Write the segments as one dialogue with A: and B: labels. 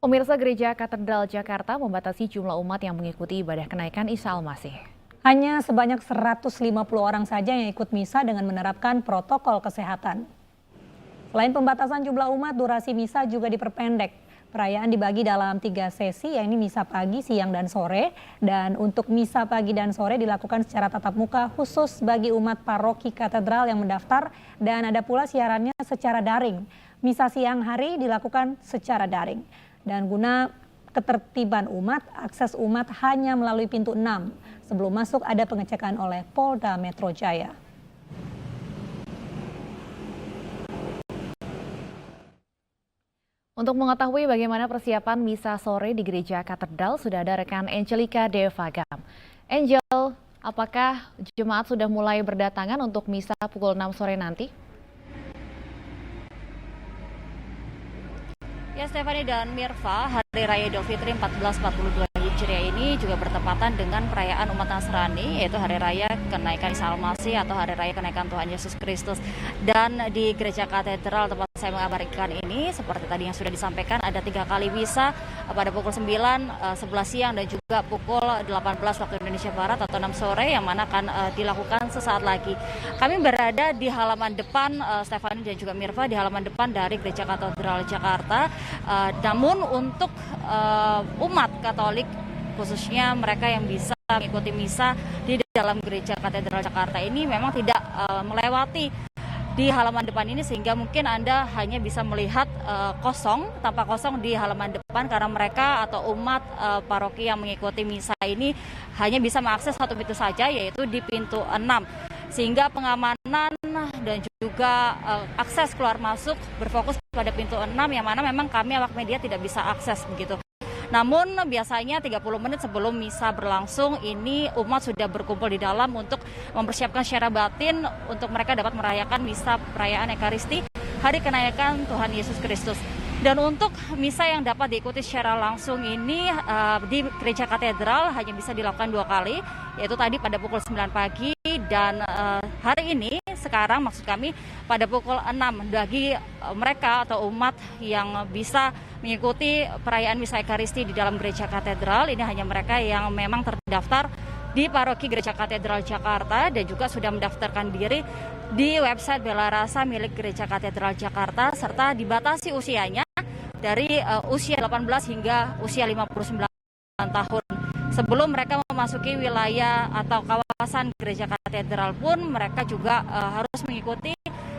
A: Pemirsa Gereja Katedral Jakarta membatasi jumlah umat yang mengikuti ibadah kenaikan Isa Al-Masih.
B: Hanya sebanyak 150 orang saja yang ikut misa dengan menerapkan protokol kesehatan. Selain pembatasan jumlah umat, durasi misa juga diperpendek. Perayaan dibagi dalam 3 sesi, yakni misa pagi, siang, dan sore. Dan untuk misa pagi dan sore dilakukan secara tatap muka khusus bagi umat paroki katedral yang mendaftar. Dan ada pula siarannya secara daring. Misa siang hari dilakukan secara daring. Dan guna ketertiban umat, akses umat hanya melalui pintu 6. Sebelum masuk ada pengecekan oleh Polda Metro Jaya.
A: Untuk mengetahui bagaimana persiapan misa sore di Gereja Katedral, sudah ada rekan Angelica Devagam. Angel, apakah jemaat sudah mulai berdatangan untuk misa pukul 6 sore nanti?
C: Ya, Stefani dan Mirva, Hari Raya Idul Fitri 1442 Hijriah ini juga bertepatan dengan perayaan umat Nasrani, yaitu Hari Raya Kenaikan Isa Al-Masih atau Hari Raya Kenaikan Tuhan Yesus Kristus. Dan di Gereja Katedral tempat saya mengabarkan ini, seperti tadi yang sudah disampaikan, ada 3 kali misa pada pukul 9, 11 siang dan juga pukul 18 waktu Indonesia Barat atau 6 sore yang mana akan dilakukan sesaat lagi. Kami berada di halaman depan, Stefani dan juga Mirva, di halaman depan dari Gereja Katedral Jakarta. Namun untuk umat Katolik, khususnya mereka yang bisa mengikuti misa di dalam Gereja Katedral Jakarta ini memang tidak melewati di halaman depan ini, sehingga mungkin Anda hanya bisa melihat tampak kosong di halaman depan karena mereka atau umat paroki yang mengikuti misa ini hanya bisa mengakses satu pintu saja, yaitu di pintu 6. Sehingga pengamanan dan juga akses keluar masuk berfokus pada pintu 6 yang mana memang kami awak media tidak bisa akses begitu. Namun biasanya 30 menit sebelum misa berlangsung ini umat sudah berkumpul di dalam untuk mempersiapkan secara batin untuk mereka dapat merayakan misa perayaan Ekaristi Hari Kenaikan Tuhan Yesus Kristus. Dan untuk misa yang dapat diikuti secara langsung ini di Gereja Katedral hanya bisa dilakukan 2 kali, yaitu tadi pada pukul 9 pagi dan hari ini sekarang maksud kami pada pukul 6 bagi mereka atau umat yang bisa mengikuti perayaan misa Ekaristi di dalam Gereja Katedral. Ini hanya mereka yang memang terdaftar di Paroki Gereja Katedral Jakarta dan juga sudah mendaftarkan diri di website Bela Rasa milik Gereja Katedral Jakarta, serta dibatasi usianya dari usia 18 hingga usia 59 tahun. Sebelum mereka memasuki wilayah atau kawasan Gereja Katedral pun mereka juga harus mengikuti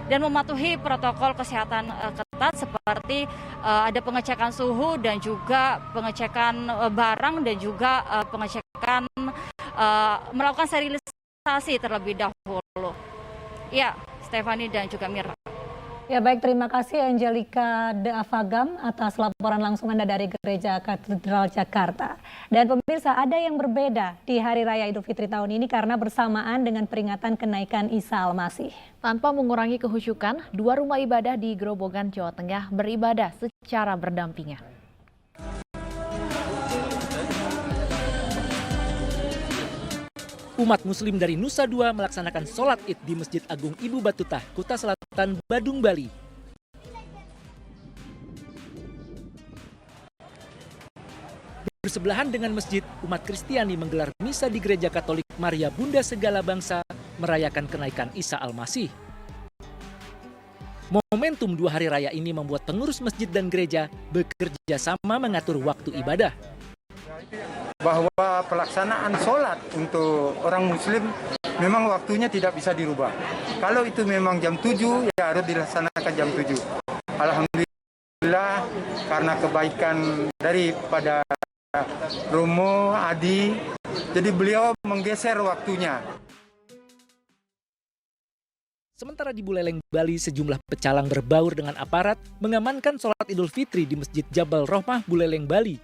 C: dan mematuhi protokol kesehatan ketat seperti ada pengecekan suhu dan juga pengecekan barang dan juga pengecekan melakukan sterilisasi terlebih dahulu. Ya, Stefani dan juga Mira.
B: Ya baik, terima kasih Angelica Devagam atas laporan langsung Anda dari Gereja Katedral Jakarta. Dan pemirsa, ada yang berbeda di Hari Raya Idul Fitri tahun ini karena bersamaan dengan peringatan kenaikan Isa Al-Masih.
A: Tanpa mengurangi kehusyukan, 2 rumah ibadah di Grobogan, Jawa Tengah beribadah secara berdampingan.
D: Umat Muslim dari Nusa Dua melaksanakan sholat Id di Masjid Agung Ibu Batutah, Kuta Selatan, Badung, Bali. Bersebelahan dengan masjid, umat Kristiani menggelar misa di Gereja Katolik Maria Bunda Segala Bangsa merayakan kenaikan Isa Al-Masih. Momentum 2 hari raya ini membuat pengurus masjid dan gereja bekerja sama mengatur waktu ibadah.
E: Bahwa pelaksanaan sholat untuk orang muslim memang waktunya tidak bisa dirubah. Kalau itu memang jam 7 ya harus dilaksanakan jam 7. Alhamdulillah karena kebaikan daripada Romo Adi, jadi beliau menggeser waktunya.
D: Sementara di Buleleng, Bali, sejumlah pecalang berbaur dengan aparat mengamankan sholat Idul Fitri di Masjid Jabal Rohmah, Buleleng, Bali.